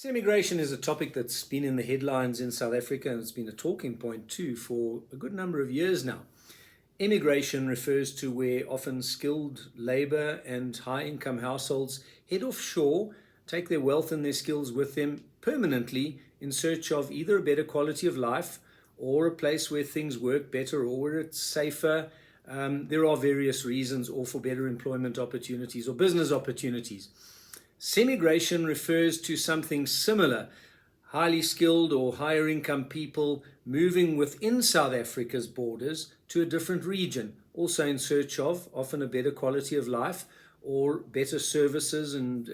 Semigration is a topic that's been in the headlines in South Africa, and it's been a talking point too for a good number of years now. Immigration refers to where often skilled labor and high-income households head offshore, take their wealth and their skills with them permanently in search of either a better quality of life or a place where things work better or where it's safer. There are various reasons, or for better employment opportunities or business opportunities. Semigration refers to something similar, highly skilled or higher income people moving within South Africa's borders to a different region, also in search of often a better quality of life or better services and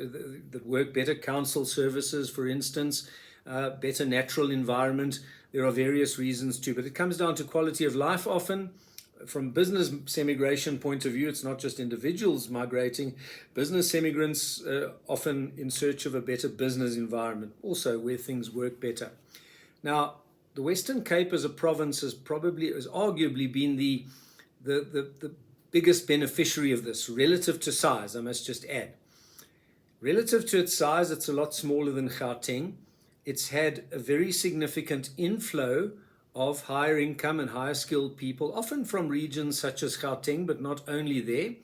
that work better, council services, for instance, better natural environment. There are various reasons too, but it comes down to quality of life often. From business semigration point of view, it's not just individuals migrating. Business emigrants often in search of a better business environment, also where things work better. Now, the Western Cape as a province has arguably been the biggest beneficiary of this relative to size, I must just add. Relative to its size, it's a lot smaller than Gauteng. It's had a very significant inflow of higher income and higher skilled people, often from regions such as Gauteng, but not only there.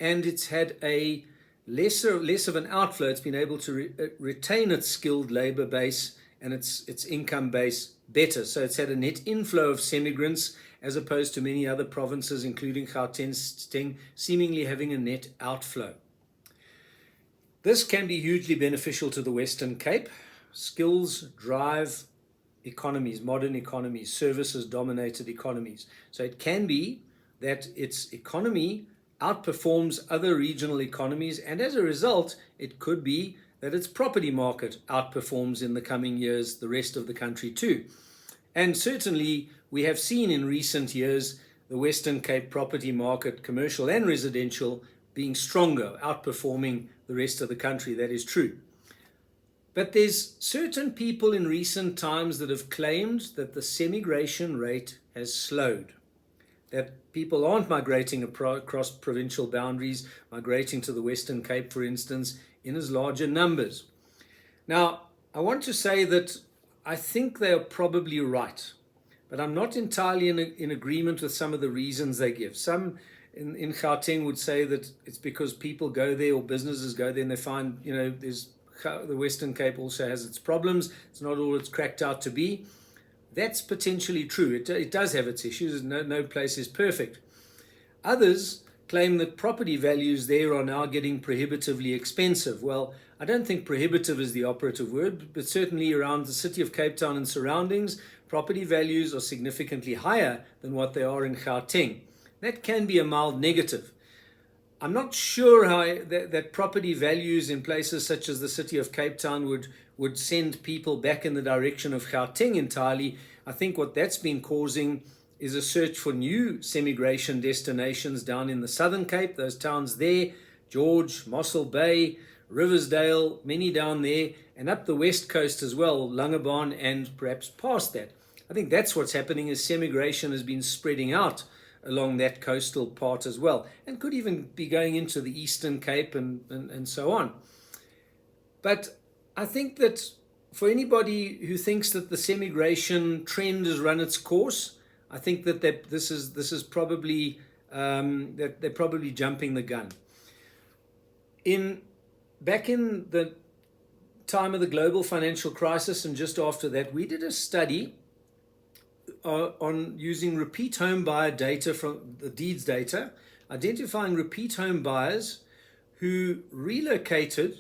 And it's had a less of an outflow. It's been able to retain its skilled labor base and its income base better. So it's had a net inflow of semigrants as opposed to many other provinces, including Gauteng, seemingly having a net outflow. This can be hugely beneficial to the Western Cape. Skills drive economies, modern economies, services-dominated economies. So it can be that its economy outperforms other regional economies, and as a result, it could be that its property market outperforms in the coming years the rest of the country too. And certainly, we have seen in recent years the Western Cape property market, commercial and residential, being stronger, outperforming the rest of the country. That is true. But there's certain people in recent times that have claimed that the semigration rate has slowed, that people aren't migrating across provincial boundaries, migrating to the Western Cape, for instance, in as larger numbers. Now, I want to say that I think they are probably right, but I'm not entirely in agreement with some of the reasons they give. Some in Gauteng would say that it's because people go there or businesses go there and they find, the Western Cape also has its problems. It's not all it's cracked out to be. That's potentially true. It does have its issues. No place is perfect. Others claim that property values there are now getting prohibitively expensive. Well, I don't think prohibitive is the operative word, but certainly around the city of Cape Town and surroundings, property values are significantly higher than what they are in Gauteng. That can be a mild negative. I'm not sure how that property values in places such as the city of Cape Town would send people back in the direction of Gauteng entirely. I think what that's been causing is a search for new semigration destinations down in the Southern Cape, those towns there, George, Mossel Bay, Riversdale, many down there, and up the West Coast as well, Langebaan and perhaps past that. I think that's what's happening is semigration has been spreading out along that coastal part as well, and could even be going into the Eastern Cape and so on. But I think that for anybody who thinks that the semigration trend has run its course, I think that this is probably that they're probably jumping the gun. Back in the time of the global financial crisis and just after that, we did a study on using repeat home buyer data from the deeds data, identifying repeat home buyers who relocated,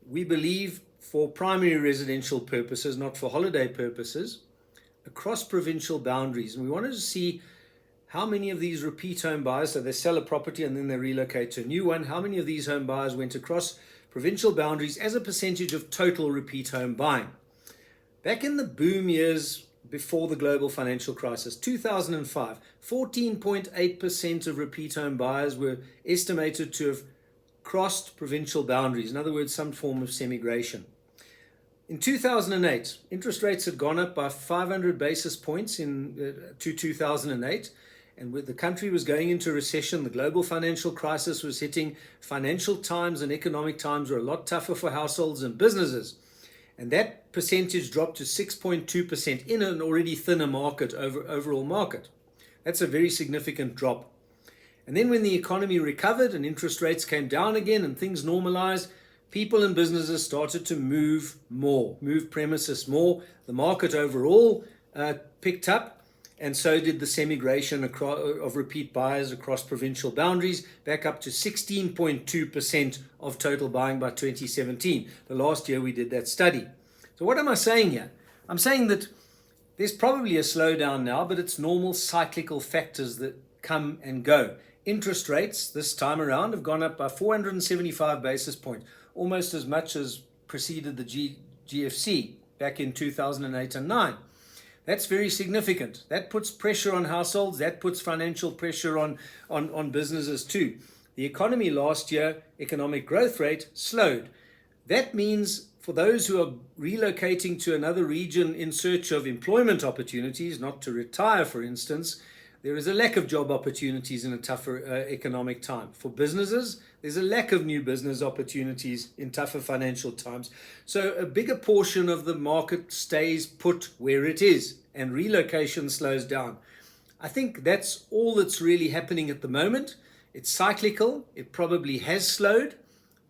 we believe, for primary residential purposes, not for holiday purposes, across provincial boundaries. And we wanted to see how many of these repeat home buyers, so they sell a property and then they relocate to a new one, how many of these home buyers went across provincial boundaries as a percentage of total repeat home buying. Back in the boom years before the global financial crisis, 2005, 14.8% of repeat home buyers were estimated to have crossed provincial boundaries, in other words, some form of semigration. In 2008, interest rates had gone up by 500 basis points to 2008, and the country was going into recession. The global financial crisis was hitting. Financial times and economic times were a lot tougher for households and businesses. And that percentage dropped to 6.2% in an already thinner market, overall market. That's a very significant drop. And then when the economy recovered and interest rates came down again and things normalized, people and businesses started to move premises more. The market overall picked up, and so did the semigration of repeat buyers across provincial boundaries, back up to 16.2% of total buying by 2017, the last year we did that study. So what am I saying here? I'm saying that there's probably a slowdown now, but it's normal cyclical factors that come and go. Interest rates this time around have gone up by 475 basis points, almost as much as preceded the GFC back in 2008 and 9. That's very significant. That puts pressure on households. That puts financial pressure on businesses too. The economy last year, economic growth rate slowed. That means for those who are relocating to another region in search of employment opportunities, not to retire, for instance, there is a lack of job opportunities in a tougher economic time. For businesses, there's a lack of new business opportunities in tougher financial times. So a bigger portion of the market stays put where it is and relocation slows down. I think that's all that's really happening at the moment. It's cyclical. It probably has slowed,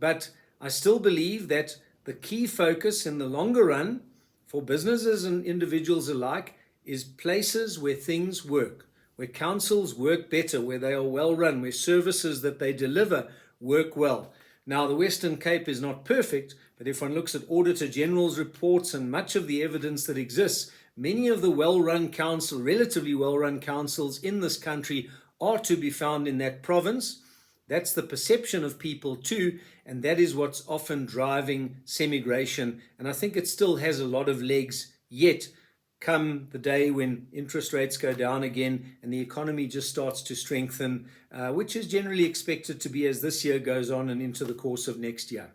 but I still believe that the key focus in the longer run for businesses and individuals alike is places where things work, where councils work better, where they are well run, where services that they deliver work well. Now, the Western Cape is not perfect, but if one looks at Auditor General's reports and much of the evidence that exists, many of the well-run councils, relatively well-run councils in this country are to be found in that province. That's the perception of people too, and that is what's often driving semigration. And I think it still has a lot of legs yet, come the day when interest rates go down again and the economy just starts to strengthen, which is generally expected to be as this year goes on and into the course of next year.